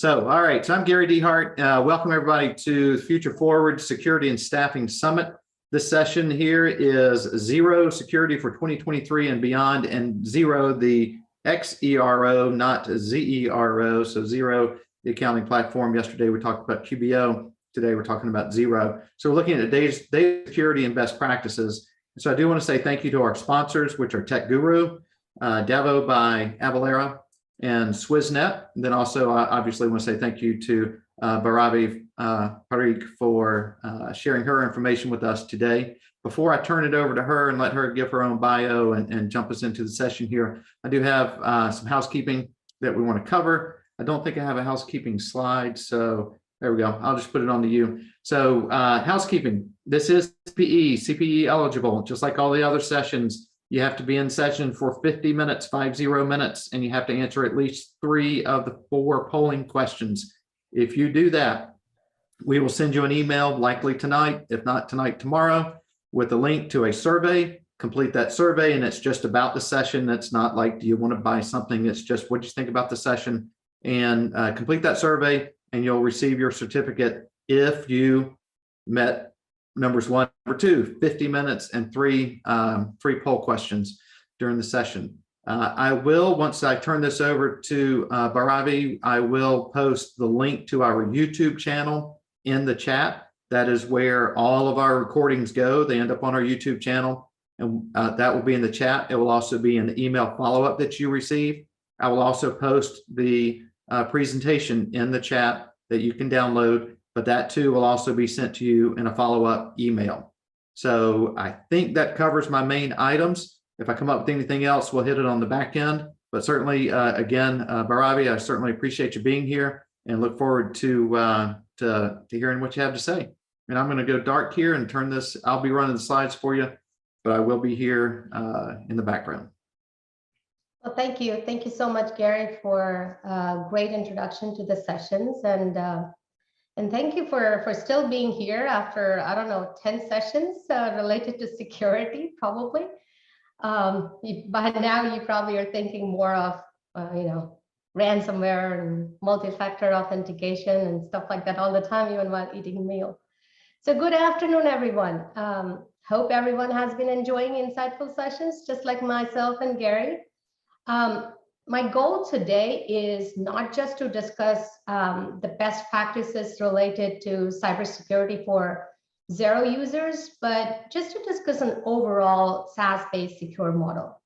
All right. So I'm Gary Dehart. Welcome everybody to Future Forward Security and Staffing Summit. This session here is Xero Security for 2023 and beyond, and Xero, the Xero, not Zero. So Xero, the accounting platform. Yesterday we talked about QBO. Today we're talking about Xero. So we're looking at data security and best practices. So I do want to say thank you to our sponsors, which are Tech Guru, Devo by Avalara, and Swissnet. And then also, obviously, want to say thank you to Baravi Parikh for sharing her information with us today. Before I turn it over to her and let her give her own bio and jump us into the session here, I do have some housekeeping that we want to cover. I don't think I have a housekeeping slide, so there we go. I'll just put it on to you. So housekeeping, this is CPE eligible, just like all the other sessions. You have to be in session for 50 minutes, 50 minutes, and you have to answer at least 3 of the 4 polling questions. If you do that, we will send you an email, likely tonight, if not tonight, tomorrow, with a link to a survey. Complete that survey, and it's just about the session. That's not like, do you want to buy something? It's just, what do you think about the session? And complete that survey, and you'll receive your certificate if you met numbers 1, number 2, 50 minutes and 3 poll questions during the session. I will, once I turn this over to Baravi, I will post the link to our YouTube channel in the chat. That is where all of our recordings go. They end up on our YouTube channel, and that will be in the chat. It will also be in the email follow-up that you receive. I will also post the presentation in the chat that you can download, but that too will also be sent to you in a follow-up email. So I think that covers my main items. If I come up with anything else, we'll hit it on the back end. But certainly, again, Baravi, I certainly appreciate you being here and look forward to hearing what you have to say. And I'm going to go dark here and turn this. I'll be running the slides for you, but I will be here in the background. Well, thank you. Thank you so much, Gary, for a great introduction to the sessions. And thank you for still being here after, I don't know, 10 sessions related to security, probably. By now, you probably are thinking more of, ransomware and multi-factor authentication and stuff like that all the time, even while eating a meal. So good afternoon, everyone. Hope everyone has been enjoying insightful sessions, just like myself and Gary. My goal today is not just to discuss the best practices related to cybersecurity for Xero users, but just to discuss an overall SaaS-based secure model.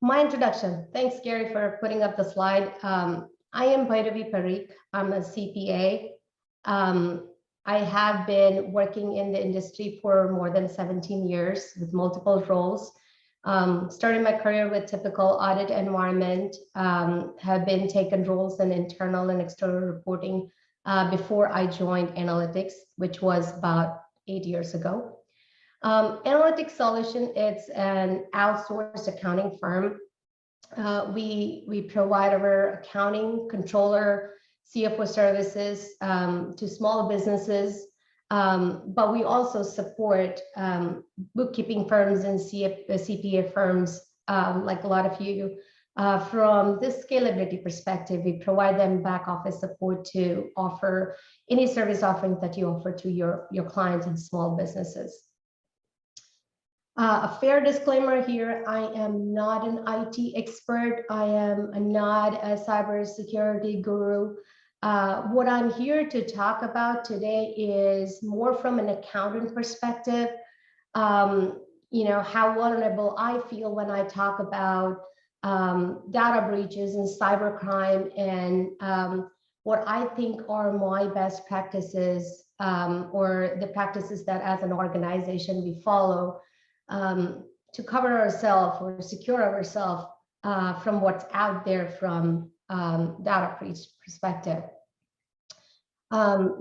My introduction. Thanks, Gary, for putting up the slide. I am Bhairavi Parikh. I'm a CPA. I have been working in the industry for more than 17 years with multiple roles. Starting my career with typical audit environment, have been taken roles in internal and external reporting before I joined analytics, which was about 8 years ago. Analytics Solution, it's an outsourced accounting firm. We provide our accounting, controller, CFO services to small businesses. But we also support bookkeeping firms and CPA firms, like a lot of you. From this scalability perspective, we provide them back office support to offer any service offerings that you offer to your clients and small businesses. A fair disclaimer here, I am not an IT expert. I am not a cybersecurity guru. What I'm here to talk about today is more from an accountant perspective. How vulnerable I feel when I talk about data breaches and cybercrime, and what I think are my best practices or the practices that as an organization we follow to cover ourselves or secure ourselves from what's out there from data breach perspective.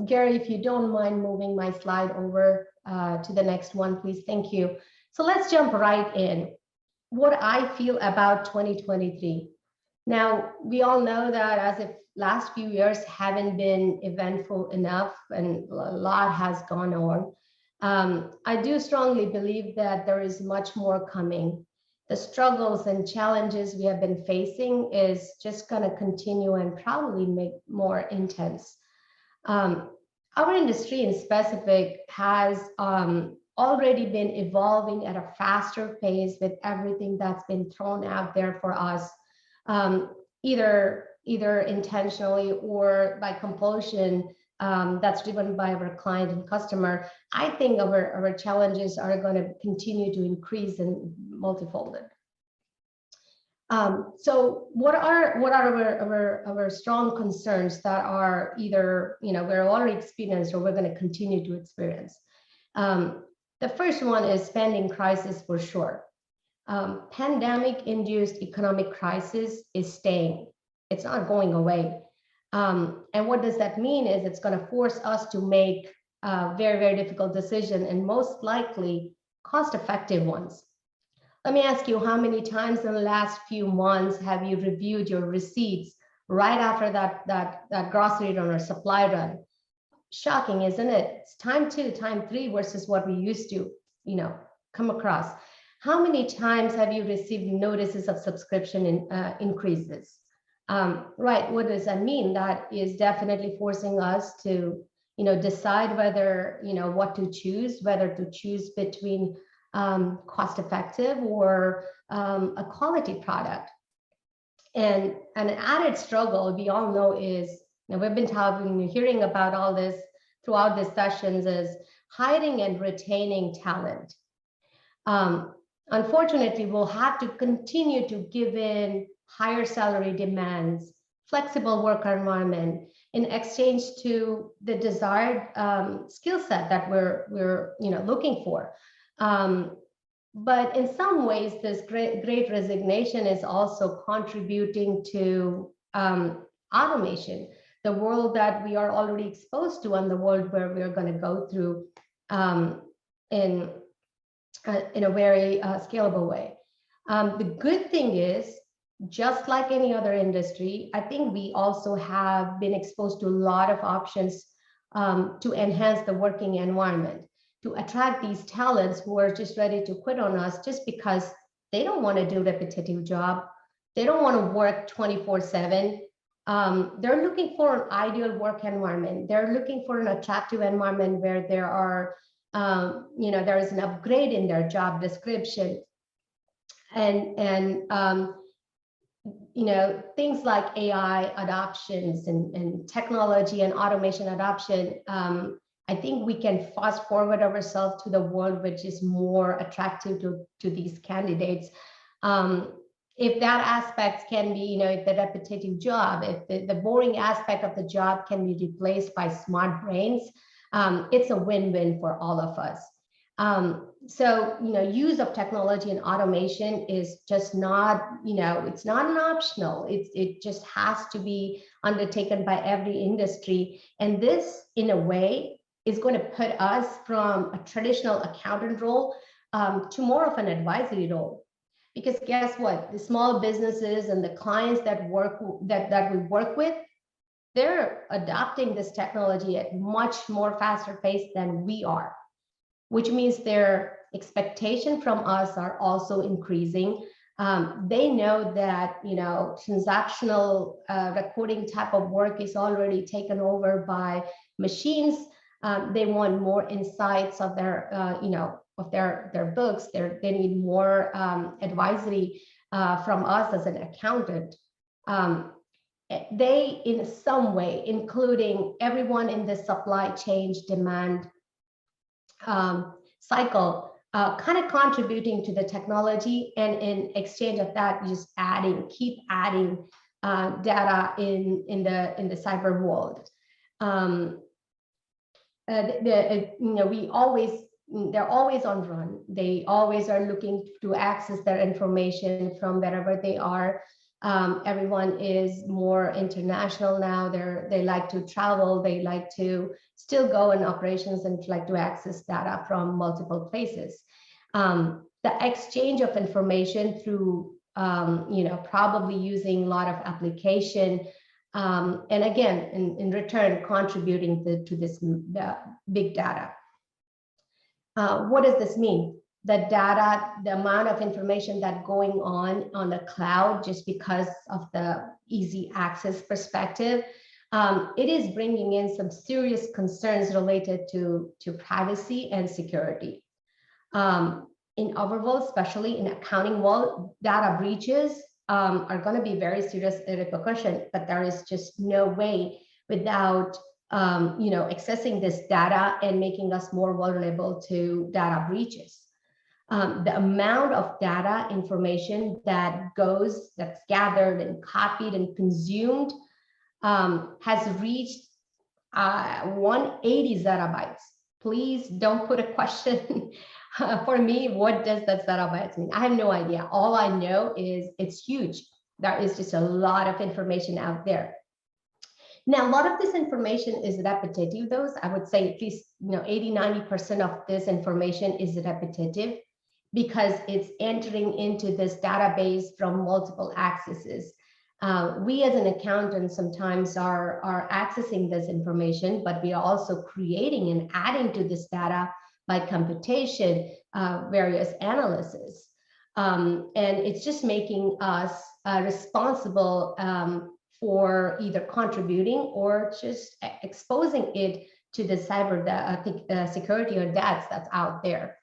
Gary, if you don't mind moving my slide over to the next one, please. Thank you. So let's jump right in. What I feel about 2023. Now, we all know that as if last few years haven't been eventful enough and a lot has gone on. I do strongly believe that there is much more coming. the struggles and challenges we have been facing is just going to continue and probably make more intense. Our industry in specific has already been evolving at a faster pace with everything that's been thrown out there for us, either intentionally or by compulsion, that's driven by our client and customer. I think our challenges are going to continue to increase and multifolded. So what are our strong concerns that are either we're already experienced or we're going to continue to experience? The first one is spending crisis for sure. Pandemic-induced economic crisis is staying. It's not going away. And what does that mean is it's going to force us to make very, very difficult decisions, and most likely cost-effective ones. Let me ask you, how many times in the last few months have you reviewed your receipts right after that grocery run or supply run? Shocking, isn't it? It's time 2, time 3 versus what we used to, come across. How many times have you received notices of subscription increases? Right, what does that mean? That is definitely forcing us to, decide whether, what to choose, whether to choose between cost effective or a quality product. And an added struggle we all know is, we've been hearing about all this throughout these sessions, is hiring and retaining talent. Unfortunately, we'll have to continue to give in higher salary demands, flexible work environment in exchange to the desired skill set that we're looking for. But in some ways, this great resignation is also contributing to automation, the world that we are already exposed to and the world where we're going to go through in a very scalable way. The good thing is, just like any other industry, I think we also have been exposed to a lot of options to enhance the working environment, to attract these talents who are just ready to quit on us just because they don't want to do a repetitive job. They don't want to work 24/7. They're looking for an ideal work environment. They're looking for an attractive environment where there are, there is an upgrade in their job description. And things like AI adoptions and technology and automation adoption, I think we can fast forward ourselves to the world which is more attractive to these candidates. If that aspect can be, if the repetitive job, if the boring aspect of the job can be replaced by smart brains, it's a win-win for all of us. So, use of technology and automation is just not, it's not an optional. It just has to be undertaken by every industry. And this, in a way, is going to put us from a traditional accountant role to more of an advisory role. Because guess what? The small businesses and the clients that we work with, they're adopting this technology at much more faster pace than we are, which means their expectation from us are also increasing. They know that, transactional recording type of work is already taken over by machines. They want more insights of their, of their books. They need more advisory from us as an accountant. They, in some way, including everyone in the supply chain demand cycle, kind of contributing to the technology, and in exchange of that, just keep adding data in the cyber world. They're always on run. They always are looking to access their information from wherever they are. Everyone is more international now. They like to travel. They like to still go in operations and like to access data from multiple places. The exchange of information through, probably using a lot of application, and again, in return, contributing to this big data. What does this mean? the data, the amount of information that going on the cloud, just because of the easy access perspective, it is bringing in some serious concerns related to privacy and security. In our world, especially in accounting world, data breaches are going to be very serious repercussion, but there is just no way without accessing this data and making us more vulnerable to data breaches. The amount of data information that's gathered and copied and consumed has reached 180 zettabytes. Please don't put a question for me. What does that zettabytes mean? I have no idea. All I know is it's huge. There is just a lot of information out there. Now, a lot of this information is repetitive, though. I would say at least 80–90% of this information is repetitive, because it's entering into this database from multiple accesses. We as an accountant sometimes are accessing this information, but we are also creating and adding to this data by computation, various analysis. And it's just making us responsible for either contributing or just exposing it to the security or debts that's out there.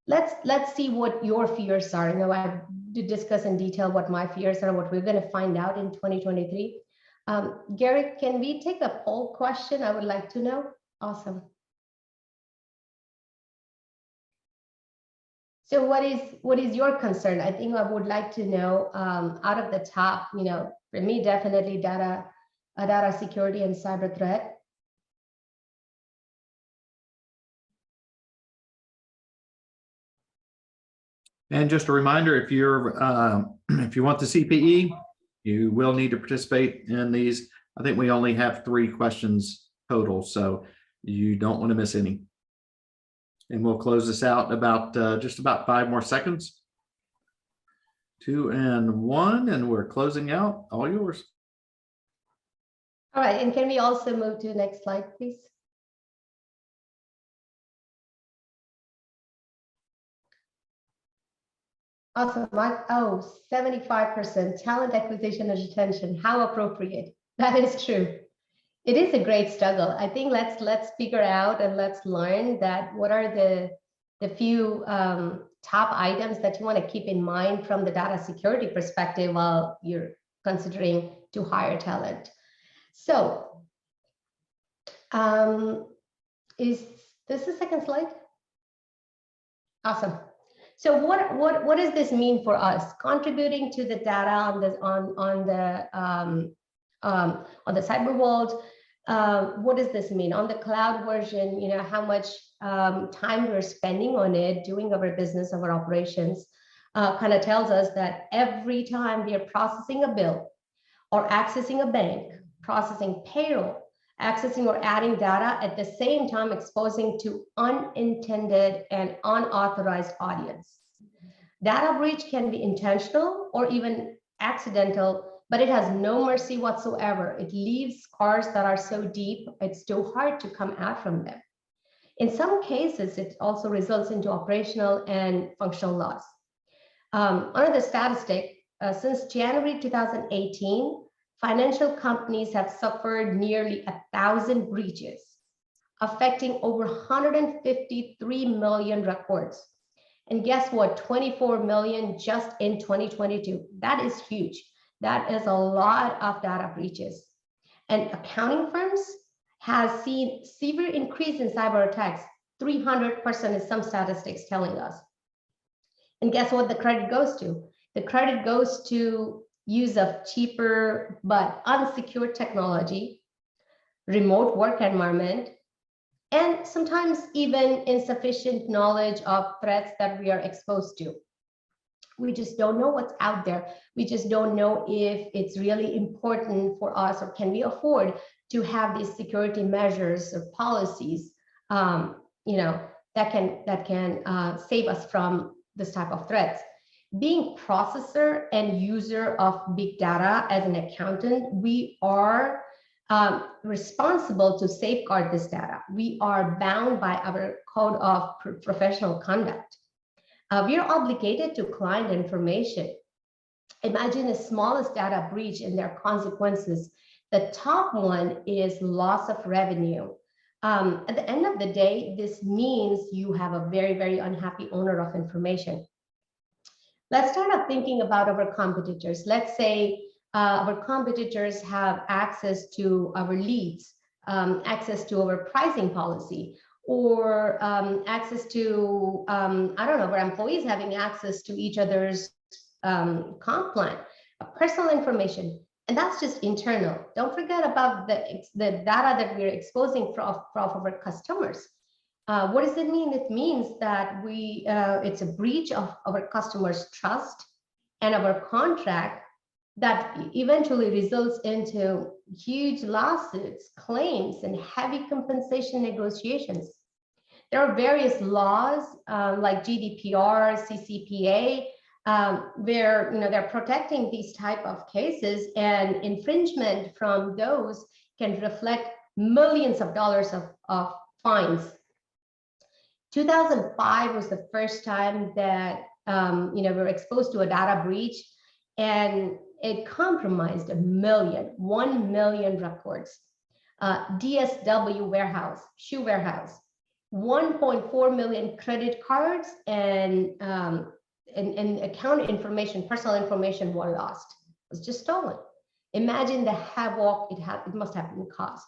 Let's see what your fears are. I did discuss in detail what my fears are, what we're going to find out in 2023. Gary, can we take a poll question? I would like to know. Awesome. So what is your concern? I think I would like to know, out of the top, for me, definitely data security and cyber threat. And just a reminder, if you want the CPE, you will need to participate in these. I think we only have 3 questions total, so you don't want to miss any. And we'll close this out about just about 5 more seconds. 2 and 1, and we're closing out. All yours. All right, and can we also move to the next slide, please? Awesome, Mike. Oh, 75% talent acquisition and retention. How appropriate. That is true. It is a great struggle. I think let's figure out and let's learn that what are the few top items that you want to keep in mind from the data security perspective while you're considering to hire talent. So, is this the second slide? Awesome. So what does this mean for us? Contributing to the data on the cyber world. What does this mean on the cloud version? How much time we're spending on it, doing our business, our operations, kind of tells us that every time we are processing a bill or accessing a bank, processing payroll, accessing or adding data, at the same time exposing to unintended and unauthorized audience. Data breach can be intentional or even accidental, but it has no mercy whatsoever. It leaves scars that are so deep, it's too hard to come out from them. In some cases, it also results into operational and functional loss. Another statistic, since January 2018, financial companies have suffered nearly 1,000 breaches, affecting over 153 million records. And guess what? 24 million just in 2022. That is huge. That is a lot of data breaches. And accounting firms have seen severe increase in cyber attacks, 300% is some statistics telling us. And guess what the credit goes to? The credit goes to use of cheaper but unsecured technology, remote work environment, and sometimes even insufficient knowledge of threats that we are exposed to. We just don't know what's out there. We just don't know if it's really important for us, or can we afford to have these security measures or policies, that can save us from this type of threats. Being processor and user of big data as an accountant, we are responsible to safeguard this data. We are bound by our code of professional conduct. We are obligated to client information. Imagine the smallest data breach and their consequences. The top one is loss of revenue. At the end of the day, this means you have a very, very unhappy owner of information. Let's start off thinking about our competitors. Let's say our competitors have access to our leads, access to our pricing policy, or access to, I don't know, our employees having access to each other's comp plan, personal information. And that's just internal. Don't forget about the data that we're exposing for our customers. What does it mean? It means that it's a breach of our customers' trust and our contract that eventually results into huge lawsuits, claims, and heavy compensation negotiations. There are various laws like GDPR, CCPA, where they're protecting these type of cases, and infringement from those can reflect millions of dollars of fines. 2005 was the first time that we were exposed to a data breach, and it compromised 1 million records. DSW warehouse, shoe warehouse, 1.4 million credit cards and account information, personal information were lost. It was just stolen. Imagine the havoc it must have been caused.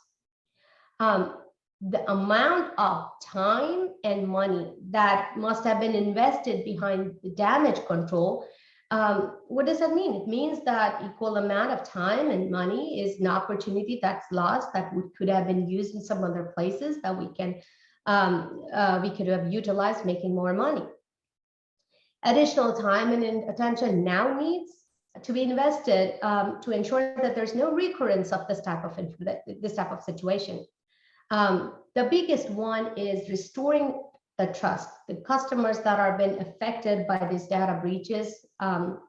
The amount of time and money that must have been invested behind the damage control. What does that mean? It means that equal amount of time and money is an opportunity that's lost that could have been used in some other places that we could have utilized making more money. Additional time and attention now needs to be invested to ensure that there's no recurrence of this type of situation. The biggest one is restoring the trust. The customers that are being affected by these data breaches,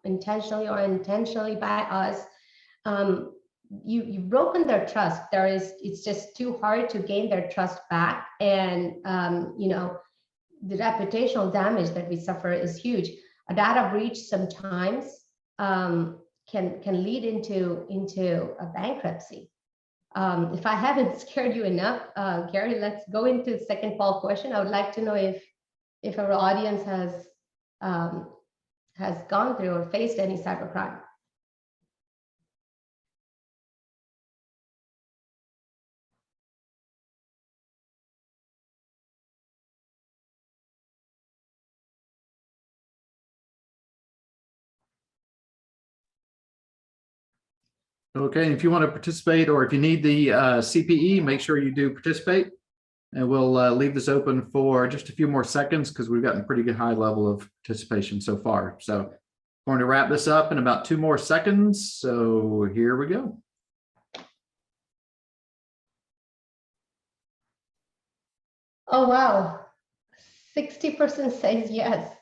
intentionally or unintentionally by us, you've broken their trust. It's just too hard to gain their trust back, and the reputational damage that we suffer is huge. A data breach sometimes can lead into a bankruptcy. If I haven't scared you enough, Gary, let's go into the second poll question. I would like to know if our audience has gone through or faced any cybercrime. Okay, if you want to participate, or if you need the CPE, make sure you do participate. And we'll leave this open for just a few more seconds because we've gotten a pretty good high level of participation so far. So we're going to wrap this up in about 2 more seconds. So here we go. Oh, wow. 60% says yes.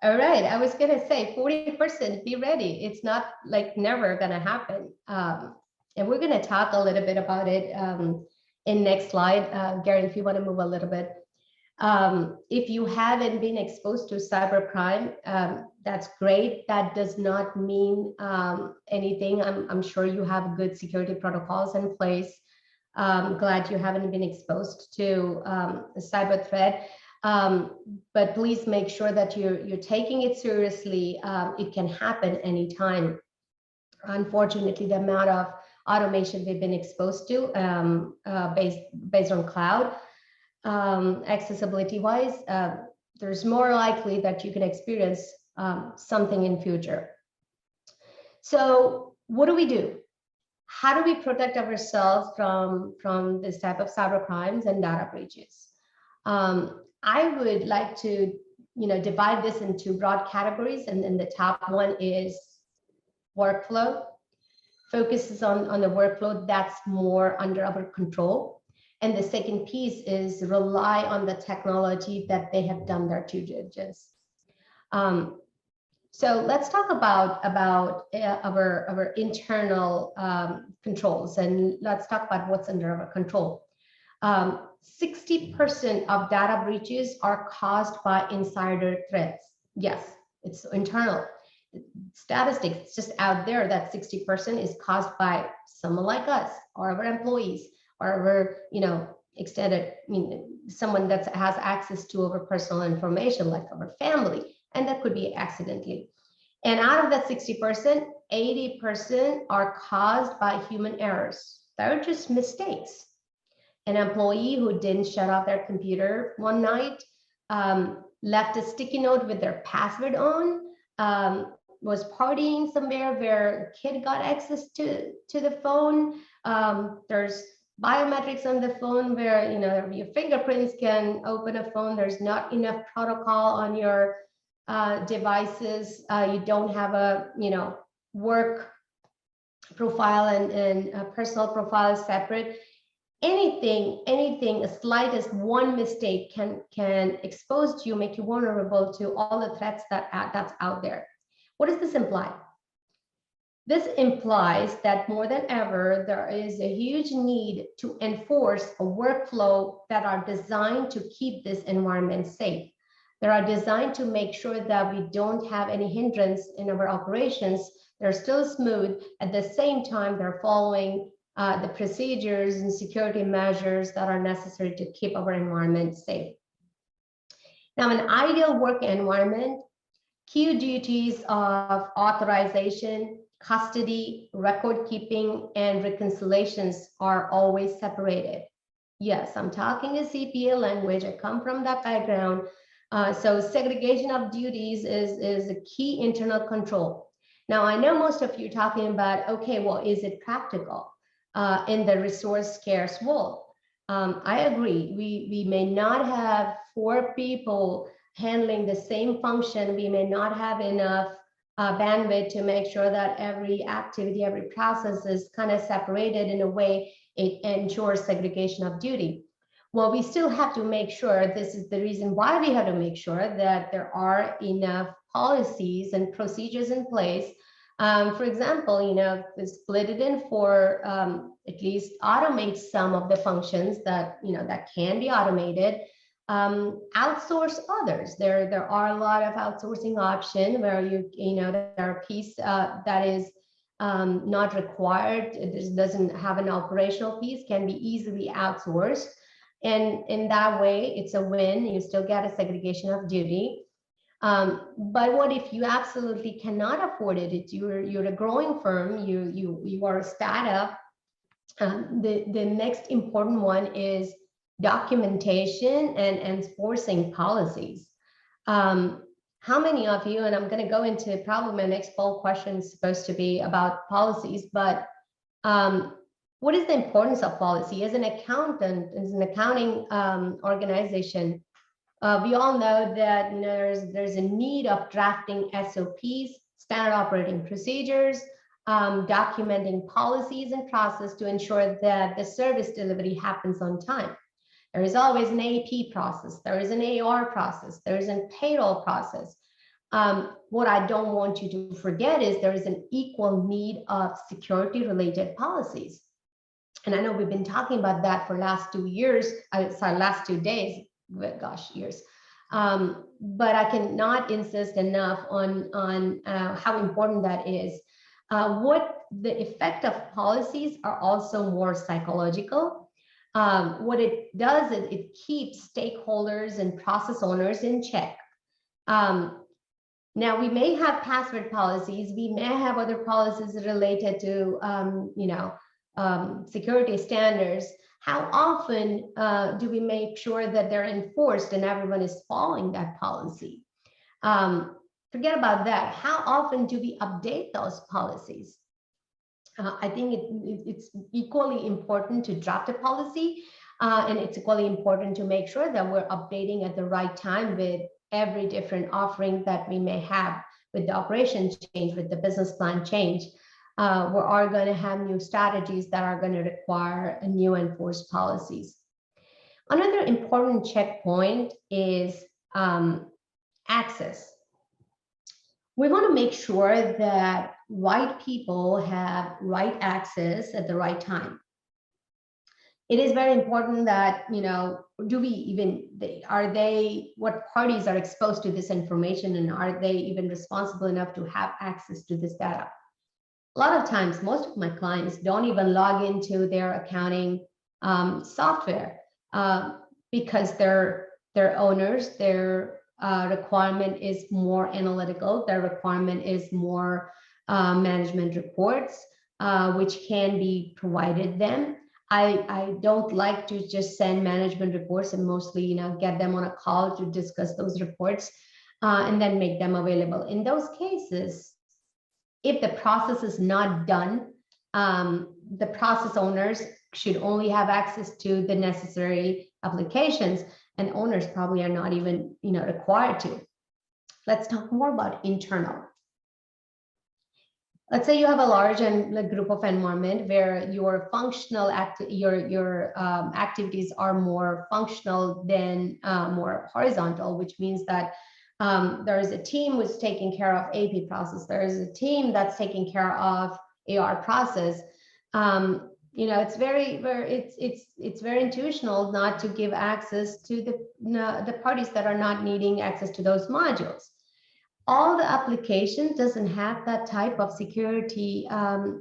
All right, I was gonna say 40%, be ready. It's not like never gonna happen. And we're gonna talk a little bit about it in next slide. Gary, if you wanna move a little bit. If you haven't been exposed to cybercrime, that's great. That does not mean anything. I'm sure you have good security protocols in place. Glad you haven't been exposed to a cyber threat. But please make sure that you're taking it seriously. It can happen anytime. Unfortunately, the amount of automation we've been exposed to based on cloud accessibility wise, there's more likely that you can experience something in future. So what do we do? How do we protect ourselves from this type of cyber crimes and data breaches? I would like to, divide this into broad categories, and then the top one is workflow. Focuses on the workflow that's more under our control, and the second piece is rely on the technology that they have done their due diligence. So let's talk about our internal controls, and let's talk about what's under our control. 60% of data breaches are caused by insider threats. Yes, it's internal. Statistics, it's just out there that 60% is caused by someone like us, or our employees, or our, extended, someone that has access to our personal information, like our family, and that could be accidentally. And out of that 60%, 80% are caused by human errors. They're just mistakes. An employee who didn't shut off their computer one night, left a sticky note with their password on, was partying somewhere where a kid got access to the phone. There's biometrics on the phone where your fingerprints can open a phone. There's not enough protocol on your devices. You don't have a work profile and a personal profile separate. Anything, as slight as one mistake can expose you, make you vulnerable to all the threats that's out there. What does this imply? This implies that more than ever, there is a huge need to enforce a workflow that are designed to keep this environment safe. They are designed to make sure that we don't have any hindrance in our operations. They're still smooth. At the same time, they're following the procedures and security measures that are necessary to keep our environment safe. Now, an ideal work environment, key duties of authorization, custody, record keeping, and reconciliations are always separated. Yes, I'm talking a CPA language. I come from that background. So segregation of duties is a key internal control. Now, I know most of you are talking about, okay, well, is it practical in the resource scarce world? I agree. We may not have 4 people handling the same function. We may not have enough bandwidth to make sure that every activity, every process is kind of separated in a way it ensures segregation of duty. Well, we still have to make sure, this is the reason why we have to make sure that there are enough policies and procedures in place. For example, split it in 4, at least automate some of the functions that, that can be automated. Outsource others. There are a lot of outsourcing options where there are pieces that is not required. It doesn't have an operational piece, can be easily outsourced. And in that way, it's a win. You still get a segregation of duty. But what if you absolutely cannot afford it? You're a growing firm. You are a startup. The next important one is documentation and enforcing policies. How many of you, and I'm going to go into probably my next poll question is supposed to be about policies, but what is the importance of policy? As an accountant, as an accounting organization, we all know that there's a need of drafting SOPs, standard operating procedures, documenting policies and process to ensure that the service delivery happens on time. There is always an AP process. There is an AR process. There is a payroll process. What I don't want you to forget is there is an equal need of security related policies. And I know we've been talking about that for last 2 years, last 2 days, gosh, years. But I cannot insist enough on how important that is. What the effect of policies are also more psychological. What it does is it keeps stakeholders and process owners in check. Now, we may have password policies. We may have other policies related to, security standards. How often do we make sure that they're enforced and everyone is following that policy? Forget about that. How often do we update those policies? I think it's equally important to draft a policy, and it's equally important to make sure that we're updating at the right time with every different offering that we may have, with the operations change, with the business plan change. We are going to have new strategies that are going to require new enforced policies. Another important checkpoint is access. We want to make sure that right people have right access at the right time. It is very important that, what parties are exposed to this information, and are they even responsible enough to have access to this data? A lot of times, most of my clients don't even log into their accounting software because their owners, their requirement is more analytical. Their requirement is more management reports, which can be provided them. I don't like to just send management reports and mostly, get them on a call to discuss those reports and then make them available. In those cases, if the process is not done, the process owners should only have access to the necessary applications, and owners probably are not even, required to. Let's talk more about internal. Let's say you have a large group of environment where your functional activities are more functional than more horizontal, which means that there is a team who's taking care of AP process. There is a team that's taking care of AR process. It's very intuitional not to give access to the parties that are not needing access to those modules. All the application doesn't have that type of security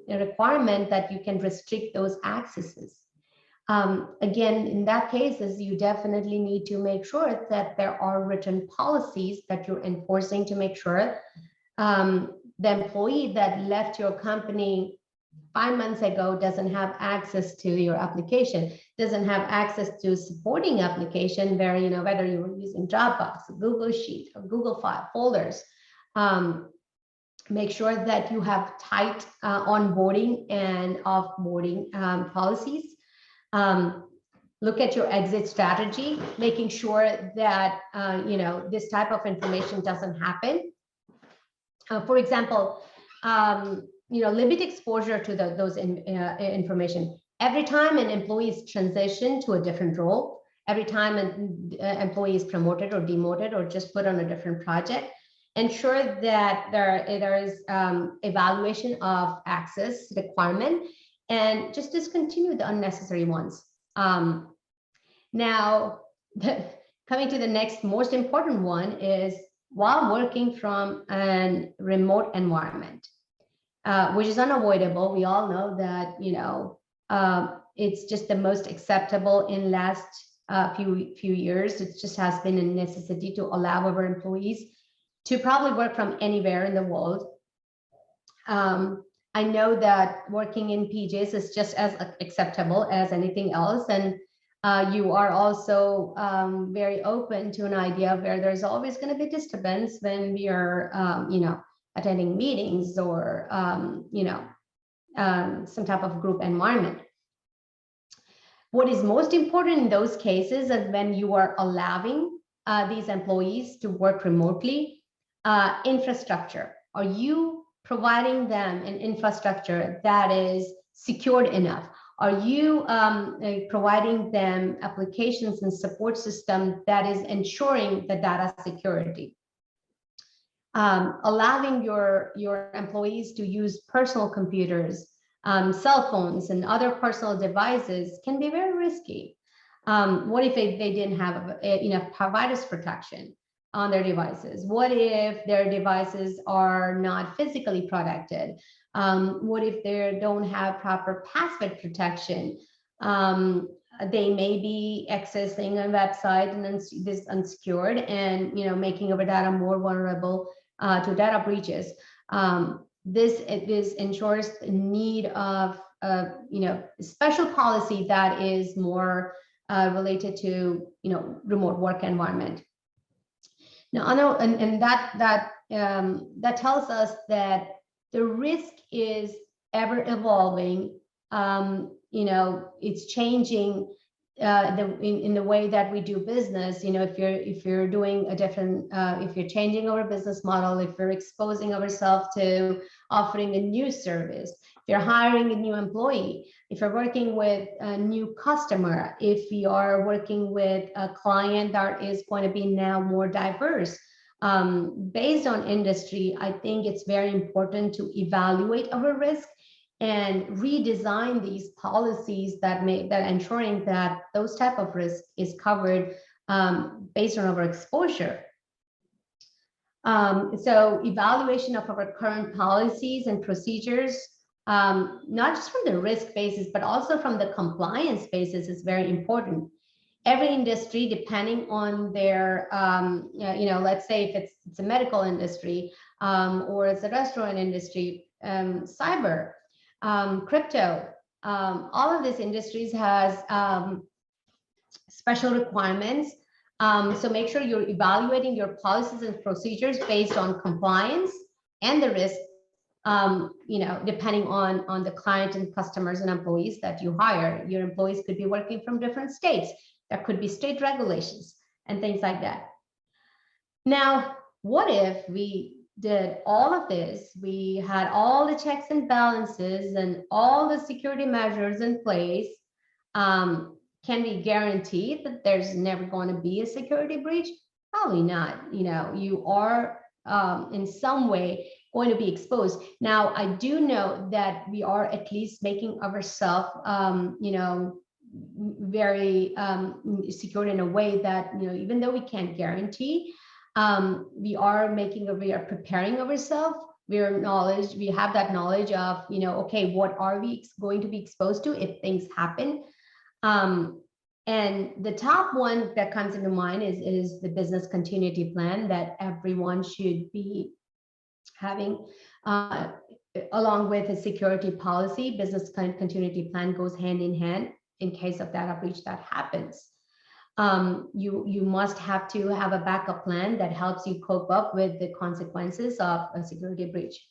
requirement that you can restrict those accesses. Again, in that cases, you definitely need to make sure that there are written policies that you're enforcing to make sure the employee that left your company 5 months ago doesn't have access to your application, doesn't have access to supporting application where, whether you were using Dropbox, Google Sheet, or Google File folders. Make sure that you have tight onboarding and offboarding policies. Look at your exit strategy, making sure that, this type of information doesn't happen. For example, limit exposure to those information. Every time an employee is transitioned to a different role, every time an employee is promoted or demoted or just put on a different project, ensure that there is evaluation of access requirement and just discontinue the unnecessary ones. Now, coming to the next most important one is while working from a remote environment, which is unavoidable. We all know that, it's just the most acceptable in last few years. It just has been a necessity to allow our employees to probably work from anywhere in the world. I know that working in PJs is just as acceptable as anything else. And you are also very open to an idea where there's always going to be disturbance when we are, attending meetings or, some type of group environment. What is most important in those cases is when you are allowing these employees to work remotely, infrastructure. Are you providing them an infrastructure that is secured enough? Are you providing them applications and support system that is ensuring the data security? Allowing your employees to use personal computers, cell phones, and other personal devices can be very risky. What if they didn't have enough virus protection on their devices? What if their devices are not physically protected? What if they don't have proper password protection? They may be accessing a website and then this unsecured and making our data more vulnerable to data breaches. This ensures the need of special policy that is more related to remote work environment. Now, I know, and that tells us that the risk is ever evolving. It's changing in the way that we do business. If you're doing a different, if you're changing our business model, if you're exposing ourselves to offering a new service, if you're hiring a new employee, if you're working with a new customer, if you are working with a client that is going to be now more diverse, Based on industry, I think it's very important to evaluate our risk and redesign these policies that ensuring that those type of risk is covered based on our exposure. So evaluation of our current policies and procedures, not just from the risk basis, but also from the compliance basis, is very important. Every industry, depending on their, let's say if it's a medical industry or it's a restaurant industry, cyber, crypto, all of these industries has special requirements. So make sure you're evaluating your policies and procedures based on compliance and the risk, depending on the client and customers and employees that you hire. Your employees could be working from different states. There could be state regulations and things like that. Now, what if we did all of this? We had all the checks and balances and all the security measures in place. Can we guarantee that there's never going to be a security breach? Probably not. You are in some way going to be exposed. Now, I do know that we are at least making ourselves, very secure in a way that, even though we can't guarantee, we are preparing ourselves. We have that knowledge of, okay, what are we going to be exposed to if things happen? And the top one that comes into mind is the business continuity plan that everyone should be having, along with a security policy. Business continuity plan goes hand in hand in case of data breach that happens. You must have to have a backup plan that helps you cope up with the consequences of a security breach.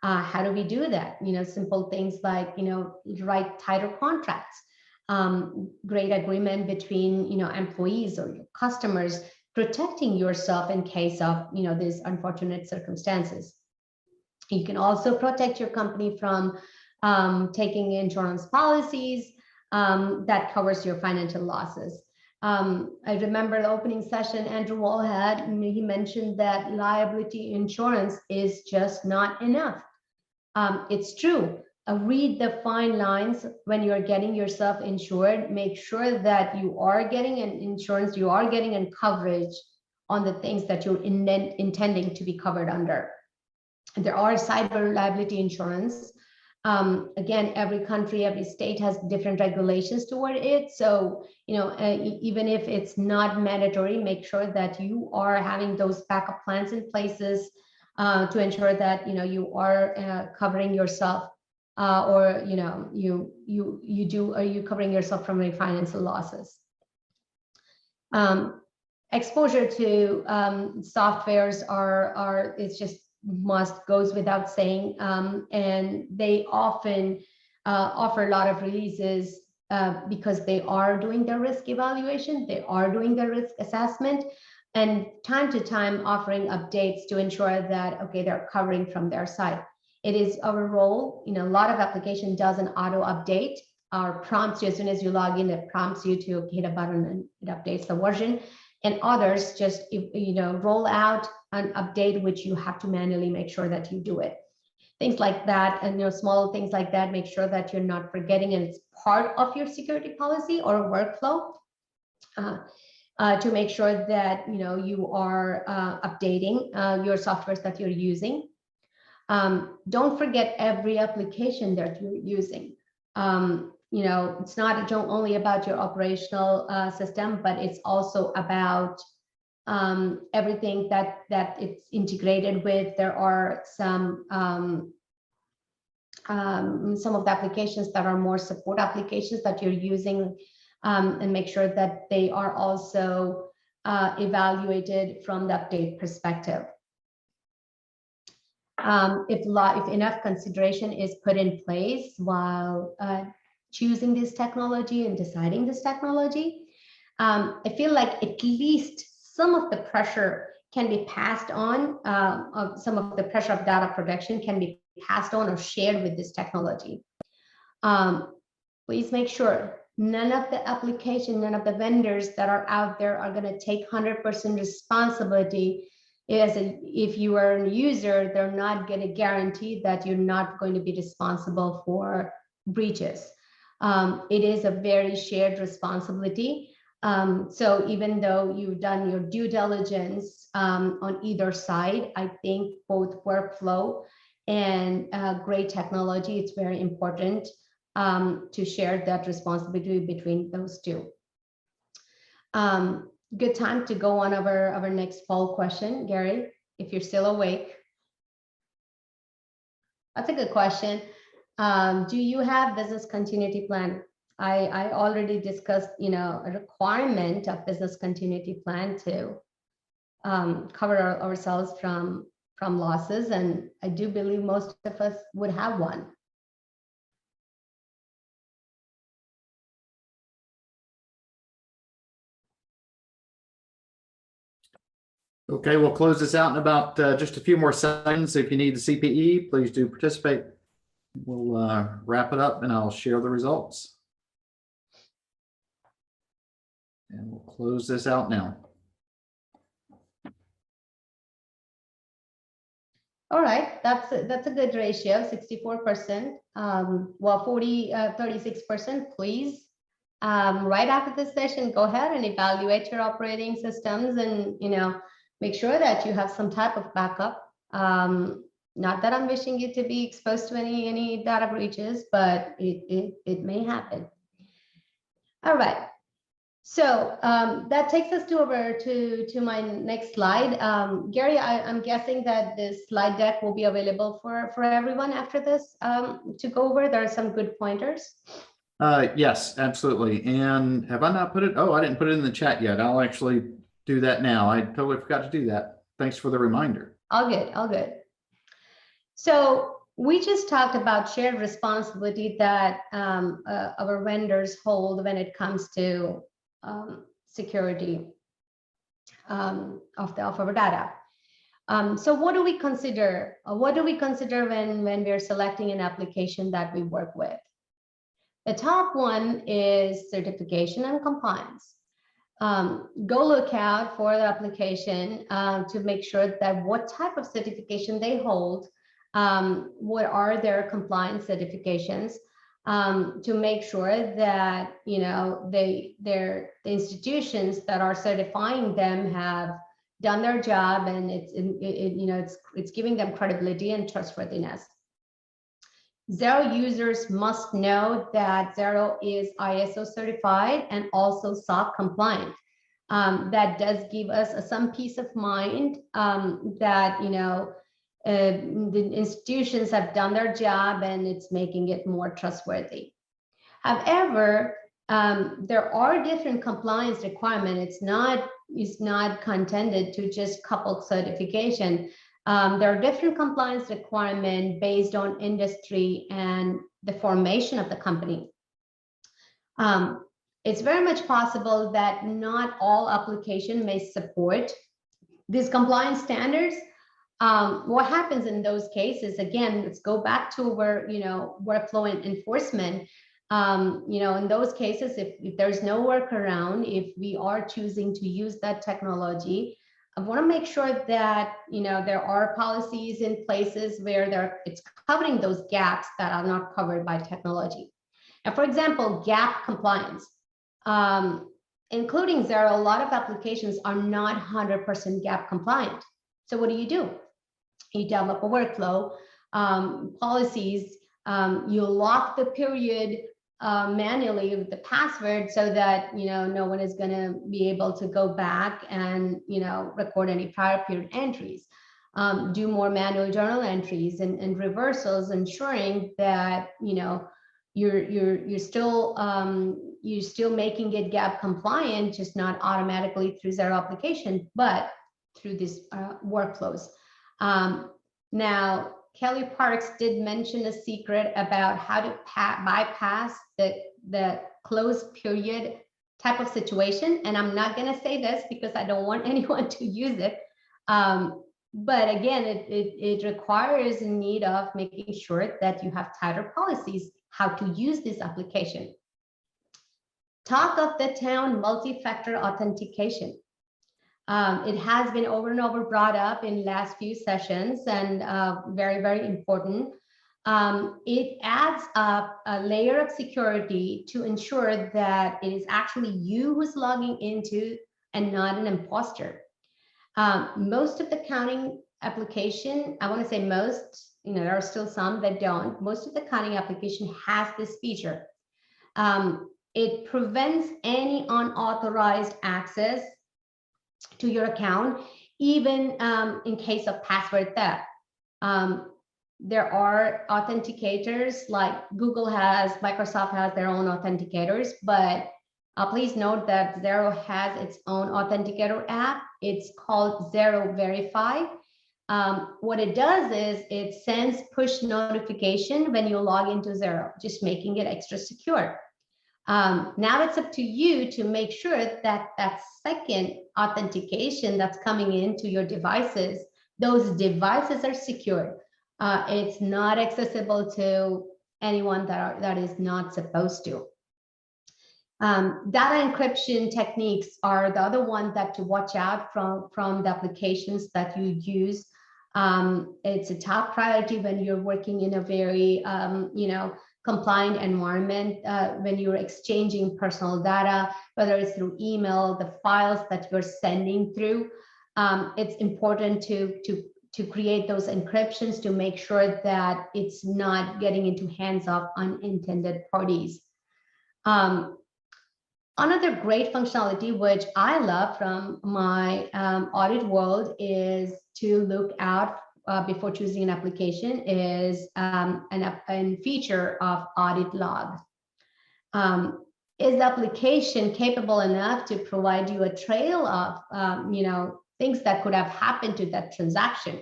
How do we do that? Simple things like, write tighter contracts, great agreement between, employees or your customers, protecting yourself in case of, these unfortunate circumstances. You can also protect your company from taking insurance policies that covers your financial losses. I remember the opening session Andrew Wall had, he mentioned that liability insurance is just not enough. It's true. Read the fine lines when you're getting yourself insured. Make sure that you are getting an insurance, you are getting a coverage on the things that you're intending to be covered under. There are cyber liability insurance. Again, every country, every state has different regulations toward it. So, even if it's not mandatory, make sure that you are having those backup plans in places to ensure that, you are covering yourself, or, are you covering yourself from any financial losses? Exposure to softwares it's just goes without saying, and they often offer a lot of releases because they are doing their risk evaluation, they are doing their risk assessment, and time to time offering updates to ensure that, okay, they're covering from their side. It is our role, a lot of application does an auto update or prompts you as soon as you log in, it prompts you to hit a button and it updates the version. And others just, roll out an update, which you have to manually make sure that you do it. Things like that, and small things like that, make sure that you're not forgetting, and it's part of your security policy or workflow to make sure that you are updating your softwares that you're using. Don't forget every application that you're using. It's not only about your operational system, but it's also about everything that it's integrated with. There are some of the applications that are more support applications that you're using, and make sure that they are also evaluated from the update perspective. If enough consideration is put in place while choosing this technology and deciding this technology, I feel like at least some of the pressure can be passed on, some of the pressure of data protection can be passed on or shared with this technology. Please make sure none of the application, none of the vendors that are out there are going to take 100% responsibility if you are a user, they're not going to guarantee that you're not going to be responsible for breaches. It is a very shared responsibility. So even though you've done your due diligence on either side, I think both workflow and great technology, it's very important to share that responsibility between those two. Good time to go on our next poll question, Gary, if you're still awake. That's a good question. Do you have business continuity plan? I already discussed, a requirement of business continuity plan to cover ourselves from losses, and I do believe most of us would have one. Okay, we'll close this out in about just a few more seconds. If you need the CPE, please do participate. We'll wrap it up and I'll share the results. And we'll close this out now. All right, that's a good ratio, 64%. Well, 36%, please. Right after this session, go ahead and evaluate your operating systems and, make sure that you have some type of backup. Not that I'm wishing you to be exposed to any data breaches, but it may happen. All right. So that takes us over to my next slide. Gary, I'm guessing that this slide deck will be available for everyone after this to go over. There are some good pointers. Yes, absolutely. And have I not put it? Oh, I didn't put it in the chat yet. I'll actually do that now. I totally forgot to do that. Thanks for the reminder. All good, all good. So we just talked about shared responsibility that our vendors hold when it comes to security of our data. So what do we consider? What do we consider when we're selecting an application that we work with? The top one is certification and compliance. Go look out for the application to make sure that what type of certification they hold, what are their compliance certifications, to make sure that the institutions that are certifying them have done their job, and it's giving them credibility and trustworthiness. Xero users must know that Xero is ISO certified and also SOC compliant. That does give us some peace of mind that the institutions have done their job and it's making it more trustworthy. However, there are different compliance requirements. It's not contended to just couple certification. There are different compliance requirements based on industry and the formation of the company. It's very much possible that not all applications may support these compliance standards. What happens in those cases, again, let's go back to where, workflow and enforcement. In those cases, if there's no workaround, if we are choosing to use that technology, I want to make sure that there are policies in places where it's covering those gaps that are not covered by technology. And for example, gap compliance, including Xero, a lot of applications are not 100% gap compliant. So what do? You develop a workflow, policies, you lock the period manually with the password so that no one is going to be able to go back and record any prior period entries. Do more manual journal entries and reversals, ensuring that you're still making it gap compliant, just not automatically through Xero application, but through these workflows. Now, Kelly Parks did mention a secret about how to bypass the closed period type of situation. And I'm not going to say this because I don't want anyone to use it. But again, it requires a need of making sure that you have tighter policies, how to use this application. Talk of the town, multi-factor authentication. It has been over and over brought up in last few sessions, and very, very important. It adds up a layer of security to ensure that it is actually you who's logging into and not an imposter. Most of the accounting application, I want to say most, there are still some that don't. Most of the accounting application has this feature. It prevents any unauthorized access to your account, even in case of password theft. There are authenticators like Google has, Microsoft has their own authenticators, but please note that Xero has its own authenticator app. It's called Xero Verify. What it does is it sends push notification when you log into Xero, just making it extra secure. Now it's up to you to make sure that that second authentication that's coming into your devices, those devices are secured. It's not accessible to anyone that is not supposed to. Data encryption techniques are the other one that to watch out from the applications that you use. It's a top priority when you're working in a very compliant environment, when you're exchanging personal data, whether it's through email, the files that you're sending through. It's important to create those encryptions to make sure that it's not getting into hands of unintended parties. Another great functionality, which I love from my audit world, is to look out before choosing an application, is a feature of audit log. Is the application capable enough to provide you a trail of things that could have happened to that transaction?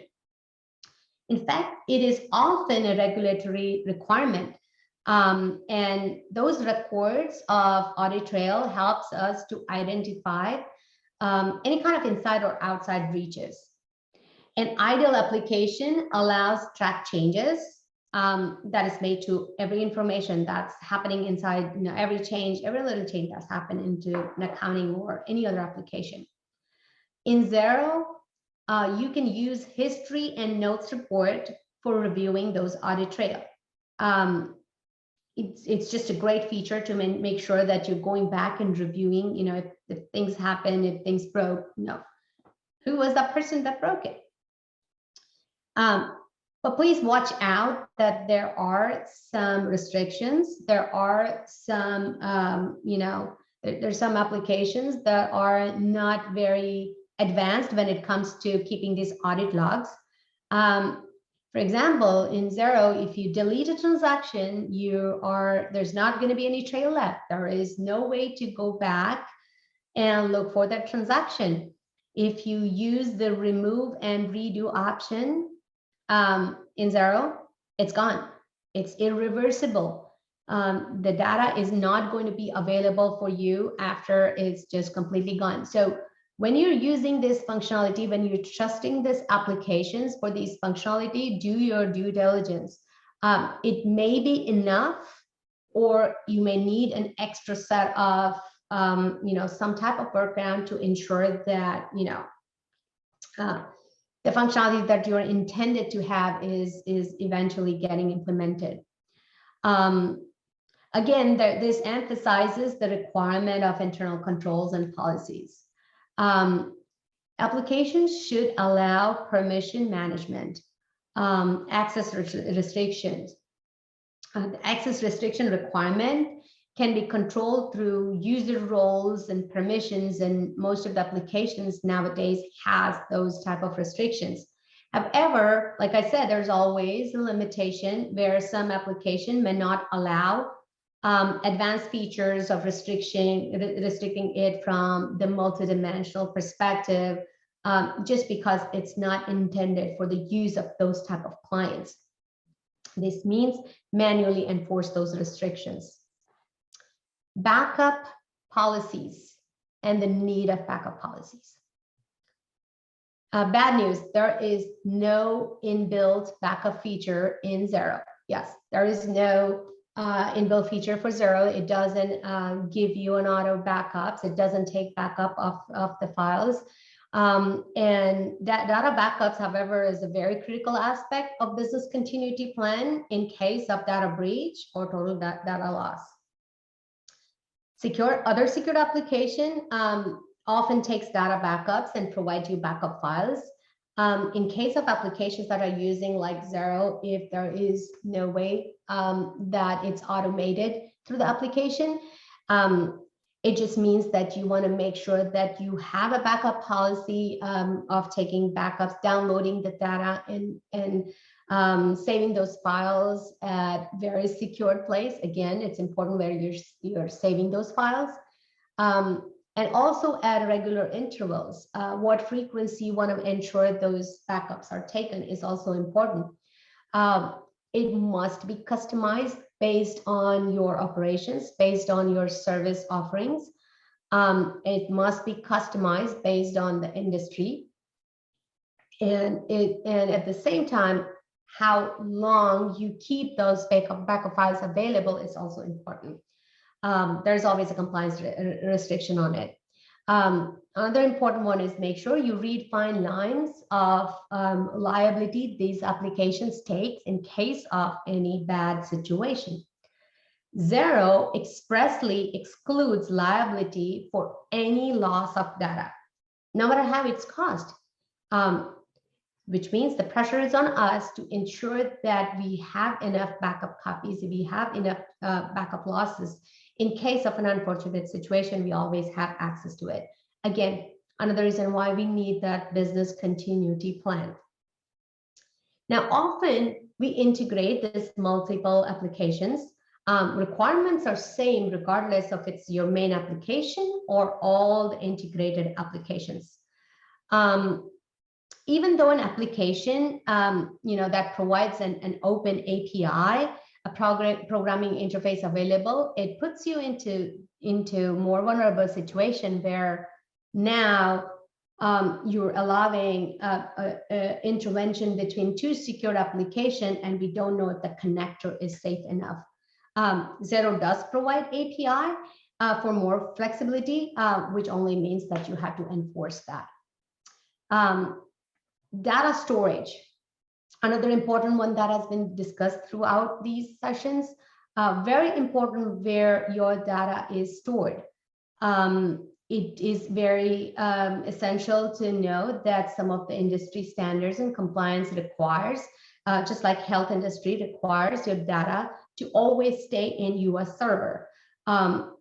In fact, it is often a regulatory requirement. And those records of audit trail helps us to identify any kind of inside or outside breaches. An ideal application allows track changes that is made to every information that's happening inside, every little change that's happened into an accounting or any other application. In Xero, you can use history and notes report for reviewing those audit trail. It's just a great feature to make sure that you're going back and reviewing, if things happen, if things broke, who was that person that broke it? But please watch out that there are some restrictions. There are some, there's some applications that are not very advanced when it comes to keeping these audit logs. For example, in Xero, if you delete a transaction, there's not going to be any trail left. There is no way to go back and look for that transaction. If you use the remove and redo option in Xero, it's gone. It's irreversible. The data is not going to be available for you after it's just completely gone. So when you're using this functionality, when you're trusting these applications for these functionality, do your due diligence. It may be enough, or you may need an extra set of, some type of workaround to ensure that, the functionality that you're intended to have is eventually getting implemented. Again, this emphasizes the requirement of internal controls and policies. Applications should allow permission management, access restrictions. The access restriction requirement can be controlled through user roles and permissions, and most of the applications nowadays has those type of restrictions. However, like I said, there's always a limitation where some application may not allow advanced features of restricting it from the multidimensional perspective, just because it's not intended for the use of those type of clients. This means manually enforce those restrictions. Backup policies and the need of backup policies. Bad news, there is no inbuilt backup feature in Xero. Yes, there is no inbuilt feature for Xero. It doesn't give you an auto backups. It doesn't take backup of the files. And that data backups, however, is a very critical aspect of business continuity plan in case of data breach or total data loss. Other secured application often takes data backups and provides you backup files. In case of applications that are using like Xero, if there is no way that it's automated through the application, it just means that you want to make sure that you have a backup policy of taking backups, downloading the data, and saving those files at very secured place. Again, it's important where you're saving those files. And also at regular intervals. What frequency you want to ensure those backups are taken is also important. It must be customized based on your operations, based on your service offerings. It must be customized based on the industry. And at the same time, how long you keep those backup files available is also important. There's always a compliance restriction on it. Another important one is make sure you read fine lines of liability these applications take in case of any bad situation. Xero expressly excludes liability for any loss of data, no matter how it's caused, which means the pressure is on us to ensure that we have enough backup copies, we have enough backup losses. In case of an unfortunate situation, we always have access to it. Again, another reason why we need that business continuity plan. Now, often we integrate this multiple applications. Requirements are same regardless of it's your main application or all the integrated applications. Even though an application, that provides an open API, a programming interface available, it puts you into more vulnerable situation where now you're allowing intervention between two secured applications, and we don't know if the connector is safe enough. Xero does provide API for more flexibility, which only means that you have to enforce that. Data storage. Another important one that has been discussed throughout these sessions, very important where your data is stored. It is very essential to know that some of the industry standards and compliance requires, just like health industry requires your data to always stay in US server.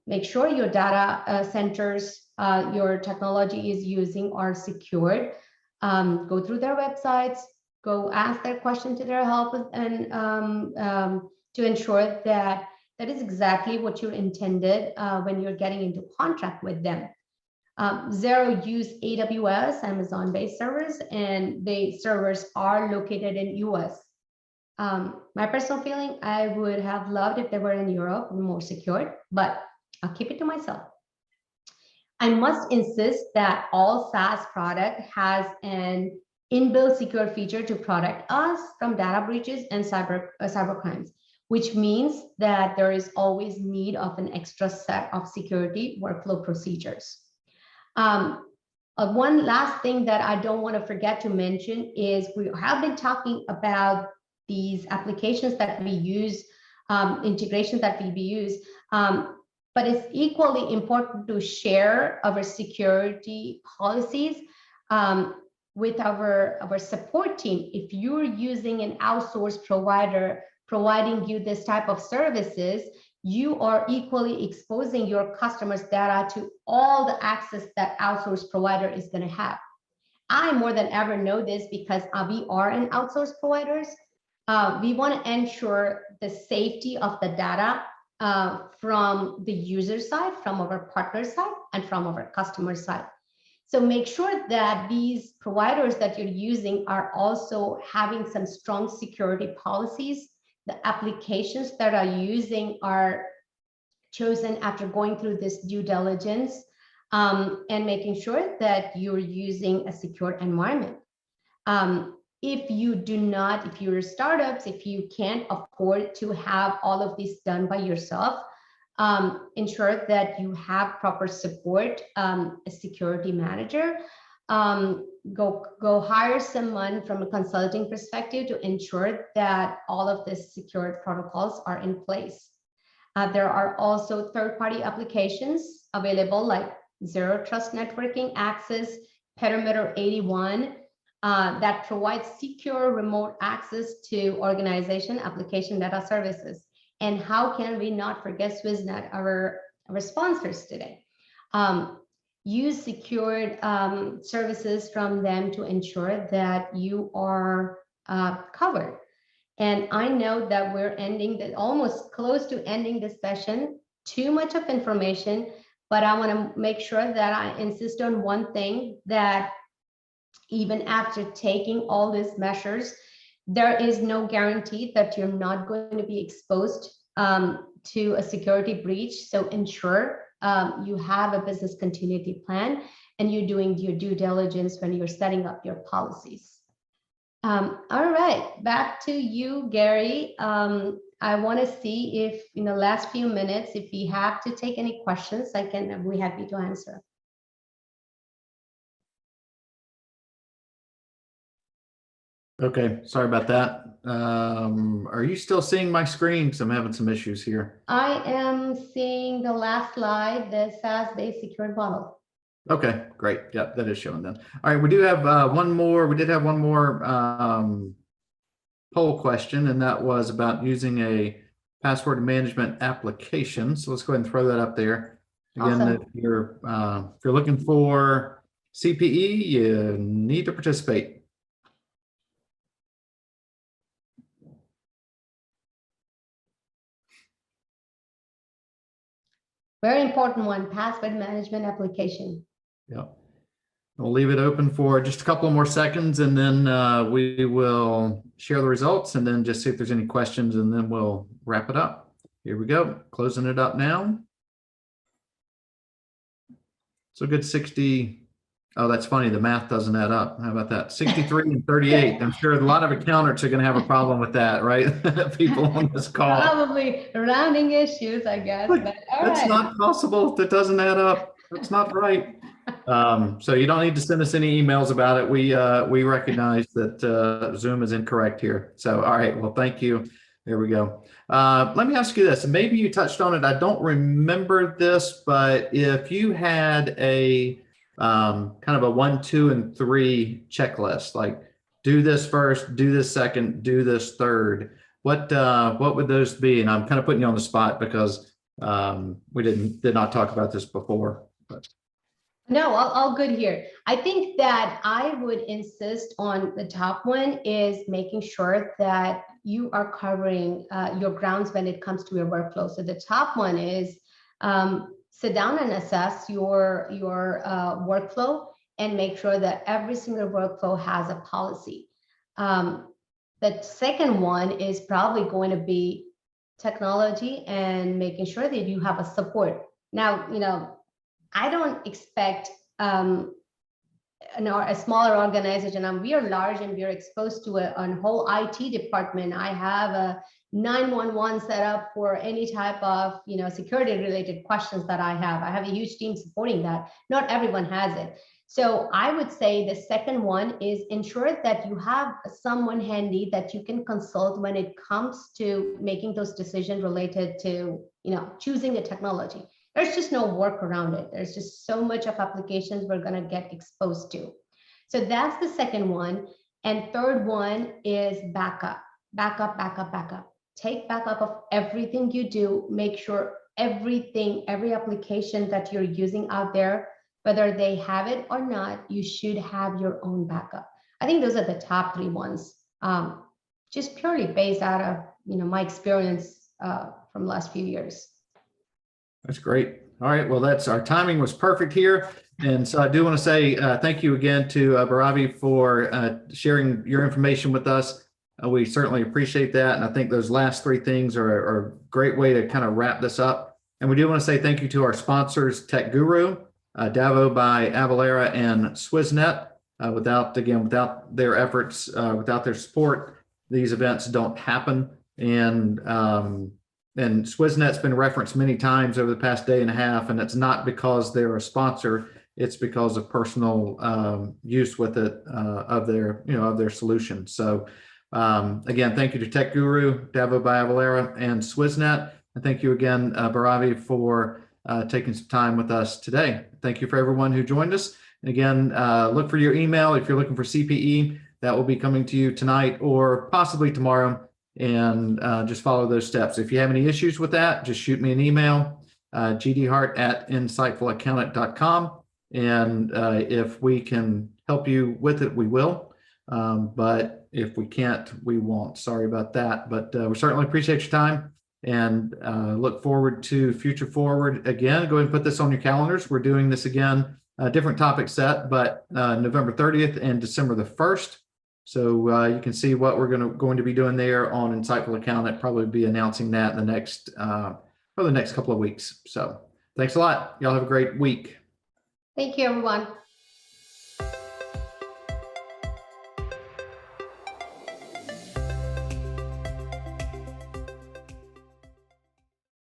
Make sure your data centers, your technology is using are secured. Go through their websites, go ask their question to their help, and to ensure that that is exactly what you intended when you're getting into contract with them. Xero use AWS, Amazon-based servers, and the servers are located in US. My personal feeling, I would have loved if they were in Europe, more secured, but I'll keep it to myself. I must insist that all SaaS product has an inbuilt secure feature to protect us from data breaches and cyber crimes, which means that there is always need of an extra set of security workflow procedures. One last thing that I don't want to forget to mention is we have been talking about these applications that we use, integrations that we use, but it's equally important to share our security policies with our support team. If you're using an outsourced provider providing you this type of services, you are equally exposing your customers' data to all the access that outsourced provider is going to have. I more than ever know this because we are an outsourced providers. We want to ensure the safety of the data from the user side, from our partner side, and from our customer side. So make sure that these providers that you're using are also having some strong security policies. The applications that are using are chosen after going through this due diligence and making sure that you're using a secure environment. If you're startups, if you can't afford to have all of this done by yourself, ensure that you have proper support, a security manager, go hire someone from a consulting perspective to ensure that all of the secure protocols are in place. There are also third-party applications available like Zero Trust Networking Access, Perimeter 81, that provides secure remote access to organization application data services. And how can we not forget SwissNet, our sponsors today? Use secured services from them to ensure that you are covered. And I know that we're almost close to ending this session. Too much of information, but I want to make sure that I insist on one thing, that even after taking all these measures, there is no guarantee that you're not going to be exposed to a security breach. So ensure you have a business continuity plan and you're doing your due diligence when you're setting up your policies. All right, back to you, Gary. I want to see if in the last few minutes, if we have to take any questions, I'll be happy to answer. Okay, sorry about that. Are you still seeing my screen? Because I'm having some issues here. I am seeing the last slide, the SaaS-based secured model. Okay, great. Yep, that is showing then. All right, we do have one more. We did have one more poll question, and that was about using a password management application. So let's go ahead and throw that up there. Again, Awesome. if you're looking for CPE, you need to participate. Very important one, password management application. Yep. We'll leave it open for just a couple more seconds, and then we will share the results and then just see if there's any questions, and then we'll wrap it up. Here we go, closing it up now. So good 60. Oh, that's funny. The math doesn't add up. How about that? 63 and 38. I'm sure a lot of accountants are going to have a problem with that, right? People on this call. Probably rounding issues, I guess. But all that's right. not possible. That doesn't add up. That's not right. So you don't need to send us any emails about it. We recognize that Zoom is incorrect here. So, all right. Well, thank you. There we go. Let me ask you this. Maybe you touched on it. I don't remember this, but if you had a kind of a 1, 2, and 3 checklist, like do this first, do this second, do this third, what would those be? And I'm kind of putting you on the spot because we did not talk about this before. But. No, all good here. I think that I would insist on the top one is making sure that you are covering your grounds when it comes to your workflow. So the top one is sit down and assess your workflow and make sure that every single workflow has a policy. The second one is probably going to be technology and making sure that you have a support. Now, I don't expect a smaller organization. We are large and we are exposed to a whole IT department. I have a 911 set up for any type of security related questions that I have. I have a huge team supporting that. Not everyone has it. So I would say the second one is ensure that you have someone handy that you can consult when it comes to making those decisions related to choosing a technology. There's just no work around it. There's just so much of applications we're going to get exposed to. So that's the second one. And third one is backup. Take backup of everything you do. Make sure every application that you're using out there, whether they have it or not, you should have your own backup. I think those are the top 3 ones, just purely based out of my experience from the last few years. That's great. All right. Well, our timing was perfect here. And so I do want to say thank you again to Baravi for sharing your information with us. We certainly appreciate that. And I think those last 3 things are a great way to kind of wrap this up. And we do want to say thank you to our sponsors, Tech Guru, Davo by Avalara, and SwissNet. Without their efforts, without their support, these events don't happen. And SwissNet's been referenced many times over the past day and a half, and it's not because they're a sponsor. it's because of personal use with it of their solution. So again, thank you to Tech Guru, Davo Valera, and Swissnet. And thank you again, Baravi, for taking some time with us today. Thank you for everyone who joined us. And again, look for your email if you're looking for CPE. That will be coming to you tonight or possibly tomorrow. And just follow those steps. If you have any issues with that, just shoot me an email, gdhart@insightfulaccountant.com. And if we can help you with it, we will. But if we can't, we won't. Sorry about that. But we certainly appreciate your time and look forward to Future Forward again. Go ahead and put this on your calendars. We're doing this again, a different topic set, but November 30th and December the 1st. So you can see what we're going to be doing there on Insightful Accountant. Probably be announcing that in the next for the next couple of weeks. So thanks a lot. Y'all have a great week. Thank you, everyone.